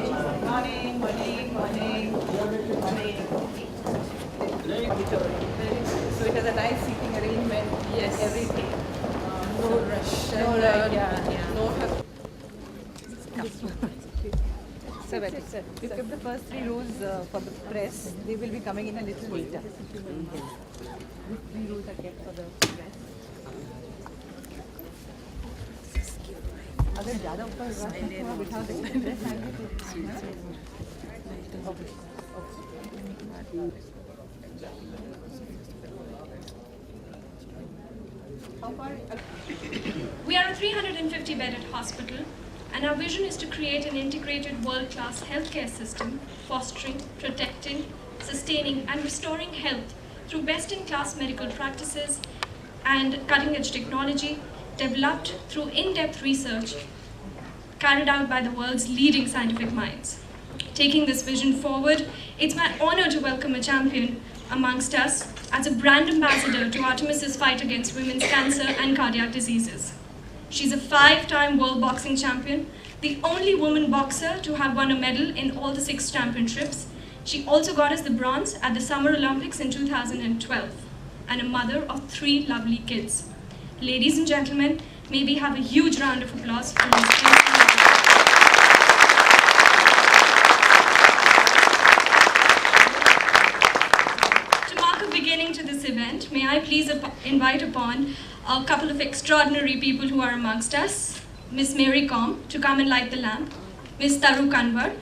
Morning, morning, morning, morning. So it has a nice seating arrangement. Yes. Everything. No rush. No, And, yeah. No hurry. So we kept the first three rows for the press. They will be coming in a little later. These three rows are kept for the press. अगर ज़्यादा ऊपर हुआ तो थोड़ा बिठा देंगे press आगे तो We are a 350-bedded hospital, and our vision is to create an integrated world-class healthcare system, fostering, protecting, sustaining, and restoring health through best-in-class medical practices and cutting-edge technology developed through in-depth research carried out by the world's leading scientific minds. Taking this vision forward, it's my honor to welcome a champion amongst us as a brand ambassador to Artemis's fight against women's cancer and cardiac diseases. She's a 5-time world boxing champion, the only woman boxer to have won a medal in all the 6 championships. She also got us the bronze at the Summer Olympics in 2012, and a mother of 3 lovely kids. Ladies and gentlemen, may we have a huge round of applause for Ms. Beginning to this event, may I please invite upon a couple of extraordinary people who are amongst us, Ms. Mary Kom to come and light the lamp, Ms. Taru Kanwar,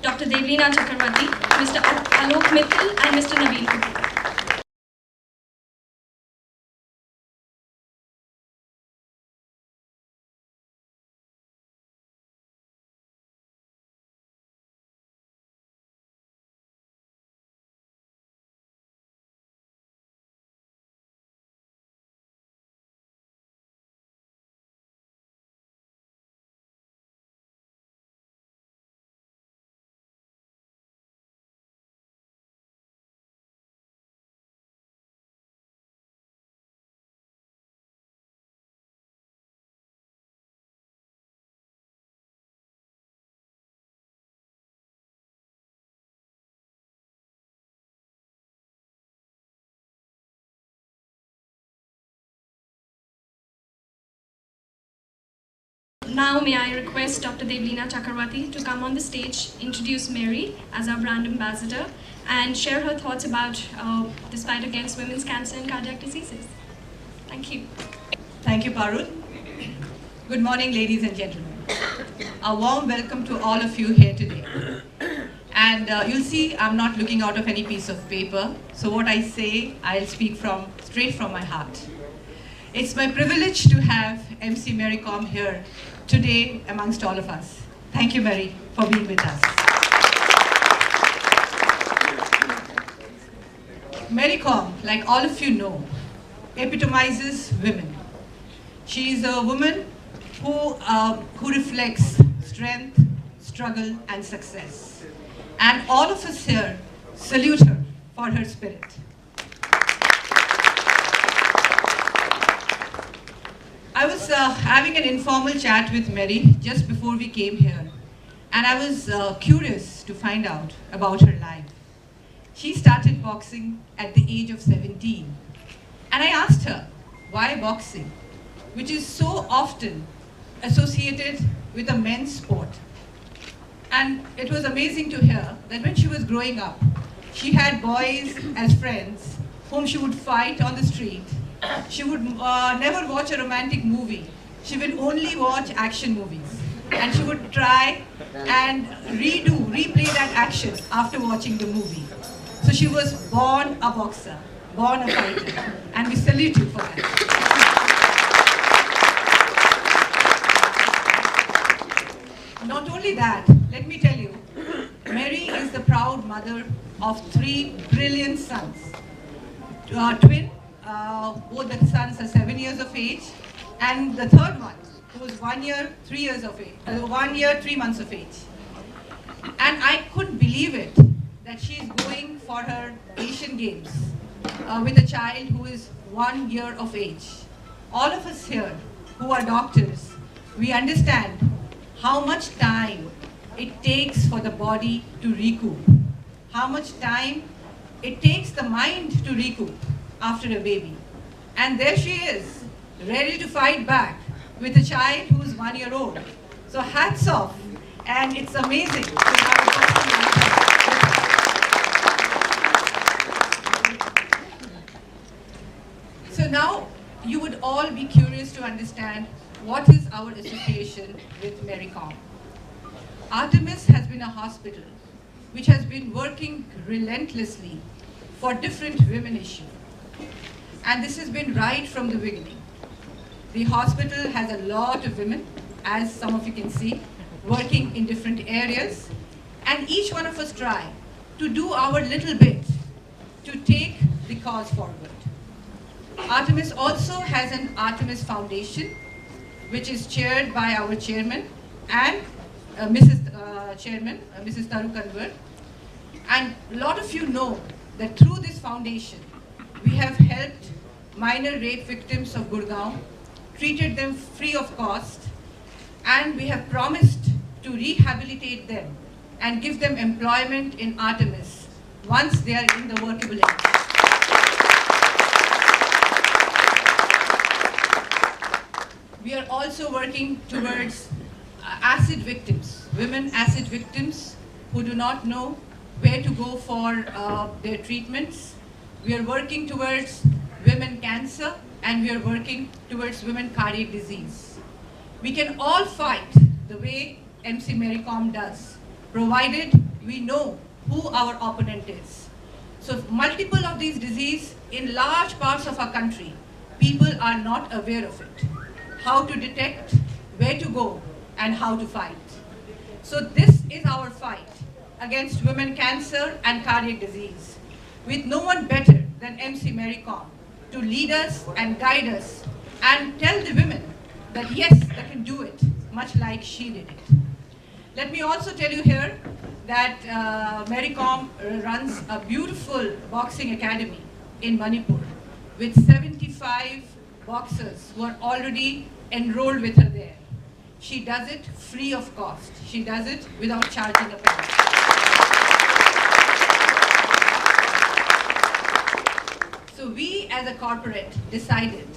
Dr. Devlina Chakravarti, Mr. Alok Mittal, and Mr. Naveen Kapoor. Now may I request Dr. Devlina Chakravarti to come on the stage, introduce Mary as our brand ambassador, and share her thoughts about this fight against women's cancer and cardiac diseases. Thank you. Thank you, Parul. Good morning, ladies and gentlemen. A warm welcome to all of you here today. And you'll see I'm not looking out of any piece of paper, so what I say, I'll speak straight from my heart. It's my privilege to have MC Mary Kom here today amongst all of us. Thank you, Mary, for being with us. Mary Kom, like all of you know, epitomizes women. She is a woman who reflects strength, struggle, and success. And all of us here salute her for her spirit. I was having an informal chat with Mary just before we came here, and I was curious to find out about her life. She started boxing at the age of 17, and I asked her, why boxing, which is so often associated with a men's sport. And it was amazing to hear that when she was growing up, she had boys as friends whom she would fight on the street. She would never watch a romantic movie. She would only watch action movies. And she would try and replay that action after watching the movie. So she was born a boxer, born a fighter. And we salute you for that. Not only that, let me tell you, Mary is the proud mother of 3 brilliant sons. Twin. Both the sons are 7 years of age, and the third one, who was 1 year, 3 years of age, 1 year, 3 months of age. And I couldn't believe it that she is going for her Asian Games with a child who is 1 year of age. All of us here who are doctors, we understand how much time it takes for the body to recoup, how much time it takes the mind to recoup after a baby. And there she is, ready to fight back with a child who's 1 year old. So hats off, and it's amazing to have a person like her. So now you would all be curious to understand what is our association with Mary Kom. Artemis has been a hospital which has been working relentlessly for different women issues. And this has been right from the beginning. The hospital has a lot of women, as some of you can see, working in different areas. And each one of us try to do our little bit to take the cause forward. Artemis also has an Artemis Foundation, which is chaired by our chairman and Mrs. Taru Kanwar. And a lot of you know that through this foundation, we have helped minor rape victims of Gurgaon, treated them free of cost, and we have promised to rehabilitate them and give them employment in Artemis once they are in the workable age. We are also working towards acid victims, women acid victims who do not know where to go for their treatments. We are working towards women cancer, and we are working towards women cardiac disease. We can all fight the way MC Mary Kom does, provided we know who our opponent is. So multiple of these diseases in large parts of our country, people are not aware of it. How to detect, where to go, and how to fight. So this is our fight against women cancer and cardiac disease, with no one better than MC Mary Kom to lead us and guide us and tell the women that yes, they can do it, much like she did it. Let me also tell you here that Mary Kom runs a beautiful boxing academy in Manipur with 75 boxers who are already enrolled with her there. She does it free of cost. She does it without charging a penny. So we as a corporate decided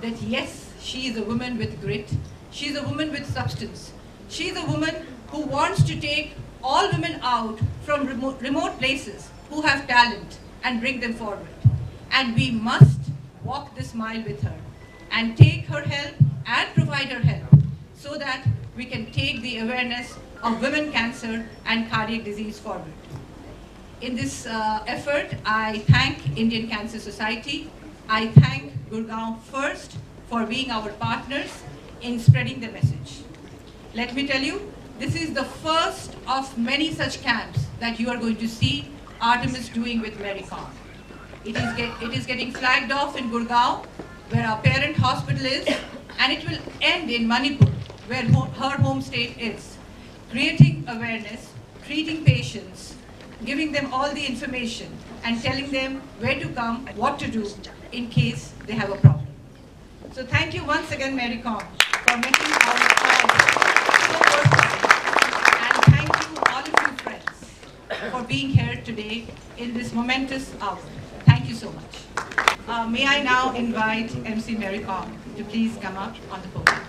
that yes, she is a woman with grit. She is a woman with substance. She is a woman who wants to take all women out from remote places who have talent and bring them forward. And we must walk this mile with her and take her help and provide her help so that we can take the awareness of women cancer and cardiac disease forward. In this effort, I thank Indian Cancer Society. I thank Gurgaon First for being our partners in spreading the message. Let me tell you, this is the first of many such camps that you are going to see Artemis doing with Mary Kom. It is getting flagged off in Gurgaon, where our parent hospital is, and it will end in Manipur, where her home state is. Creating awareness, treating patients, giving them all the information, and telling them where to come, what to do in case they have a problem. So thank you once again, Mary Kom, for making our cause so worthwhile. And thank you, all of you friends, for being here today in this momentous hour. Thank you so much. May I now invite MC Mary Kom to please come up on the podium.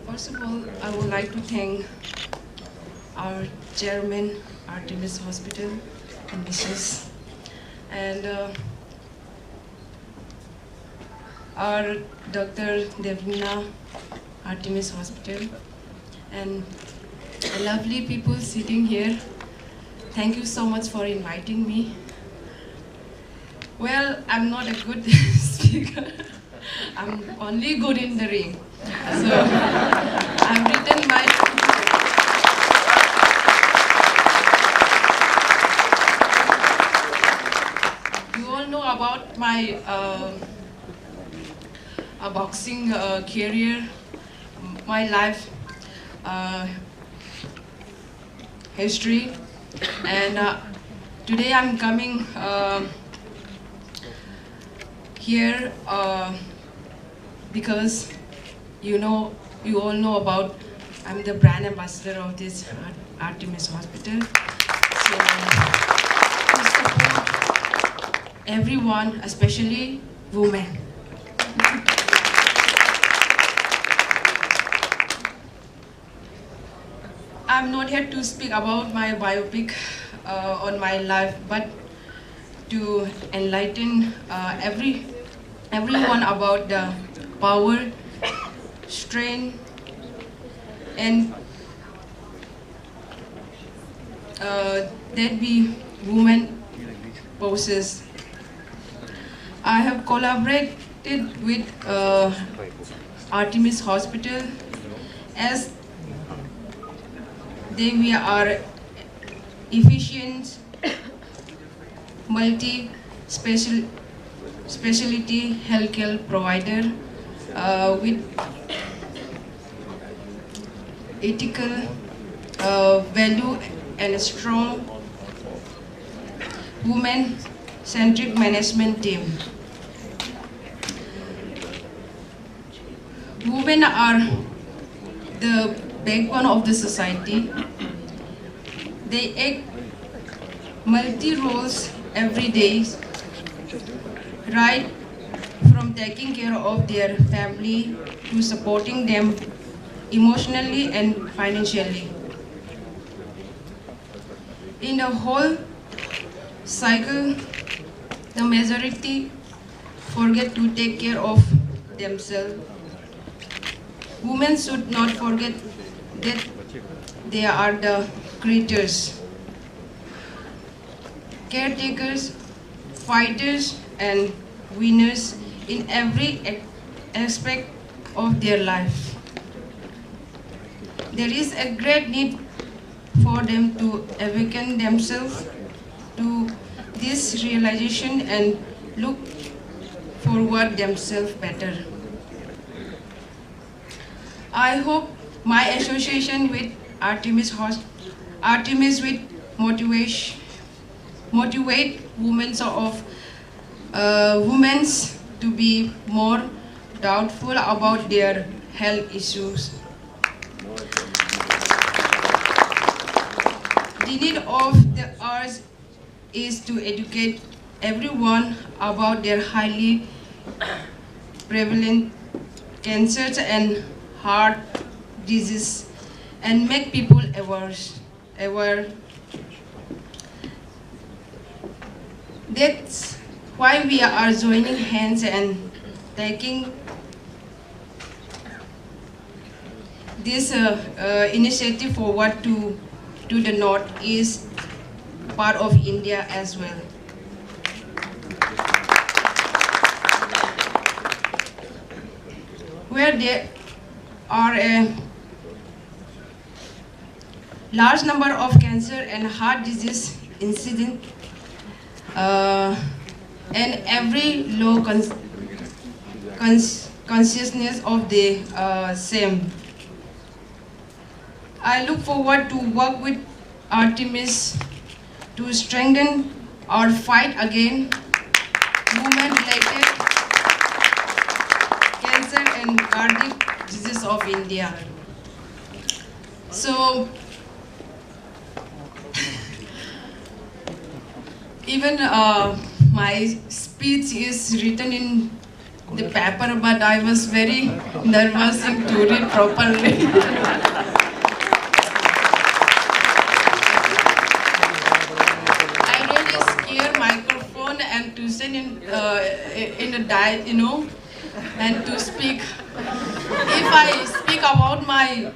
First of all, I would like to thank our chairman, Artemis Hospital and Mrs. and our Dr. Devna, Artemis Hospital, and the lovely people sitting here. Thank you so much for inviting me. Well, I'm not a good speaker. I'm only good in the ring. So I've written my. You all know about my boxing career, my life history, and today I'm coming here because you all know about I'm the brand ambassador of this Artemis Hospital. So to support everyone, especially women. I'm not here to speak about my biopic on my life, but to enlighten everyone about the power, strength, and that we women possess. I have collaborated with Artemis Hospital as we are efficient, specialty healthcare provider with ethical value and a strong women-centric management team. Women are the backbone of the society. They act multi-roles every day, right from taking care of their family to supporting them emotionally and financially. In the whole cycle, the majority forget to take care of themselves. Women should not forget that they are the creators, caretakers, fighters, and winners in every aspect of their life. There is a great need for them to awaken themselves to this realization and look forward themselves better. I hope my association with Artemis with motivate women to be more doubtful about their health issues. The need of the hours is to educate everyone about their highly prevalent cancers and heart disease and make people aware. That's why we are joining hands and taking this initiative forward to the northeast part of India as well. Where there are a large number of cancer and heart disease incidents and every low consciousness of the same. I look forward to work with Artemis to strengthen our fight against women-related cancer and cardiac disease of India. So, even my speech is written in the paper, but I was very nervous to read properly. Microphone and to send in a diet, and to speak. If I speak about my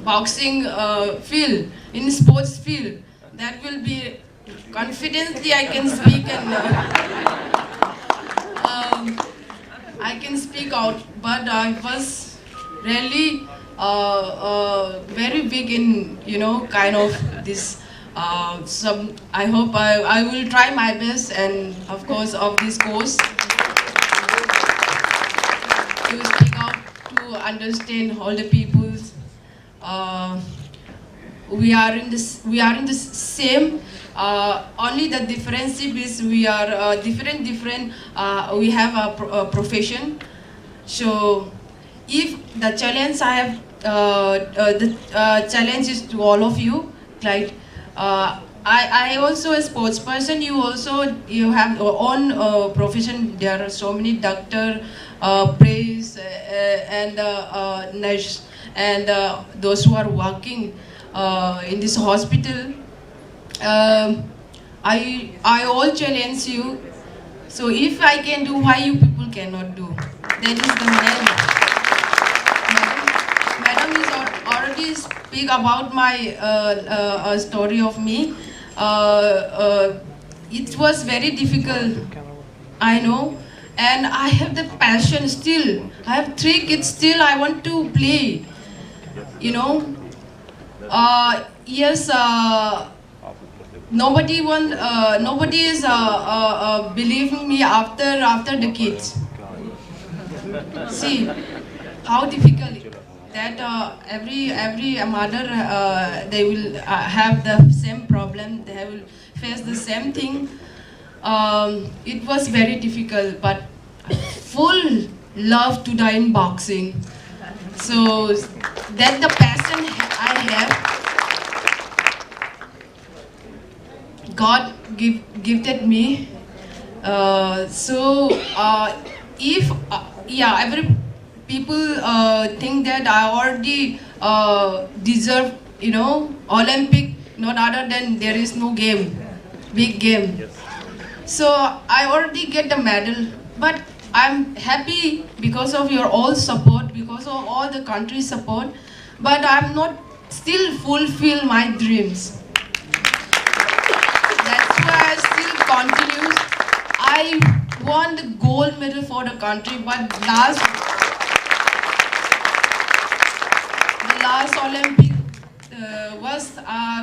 boxing field, in sports field, that will be confidently I can speak and I can speak out. But I was really very big in kind of this. Some I hope I will try my best, and of course of this course to speak out to understand all the peoples. We are in the same. Only the difference is we are different. We have a profession. So if the challenge I have, the challenge is to all of you. Like I also a sports person. You have your own profession. There are so many doctor, praise, and nurse, and those who are working in this hospital. I all challenge you. So if I can do, why you people cannot do? That is the Madam is already speak about my story of me. It was very difficult, I know, and I have the passion still. I have 3 kids still. I want to play. Yes. Nobody is believing me after the kids. See how difficult that every mother they will have the same problem. They will face the same thing. It was very difficult, but full love to die in boxing. So that the passion I have. God gifted me. If every people think that I already deserve, Olympic, not other than there is no game, big game. Yes. So I already get the medal, but I'm happy because of your all support, because of all the country support, but I'm not still fulfill my dreams. I still continues. I won the gold medal for the country, but the last Olympic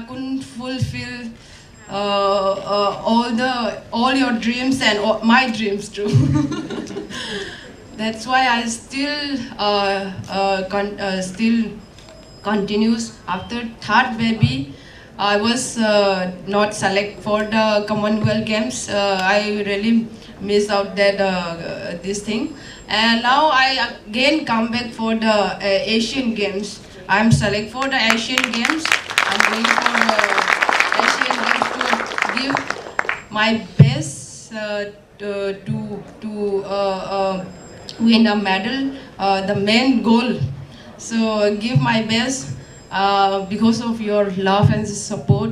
couldn't fulfill all your dreams and all my dreams too. That's why I still continues after 3rd baby. I was not selected for the Commonwealth Games. I really missed out that this thing. And now I again come back for the Asian Games. I'm selected for the Asian Games. I'm going for the Asian Games to give my best to win a medal, the main goal. So give my best. Because of your love and support.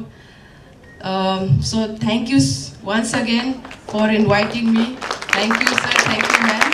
So thank you once again for inviting me. Thank you, sir. Thank you, ma'am.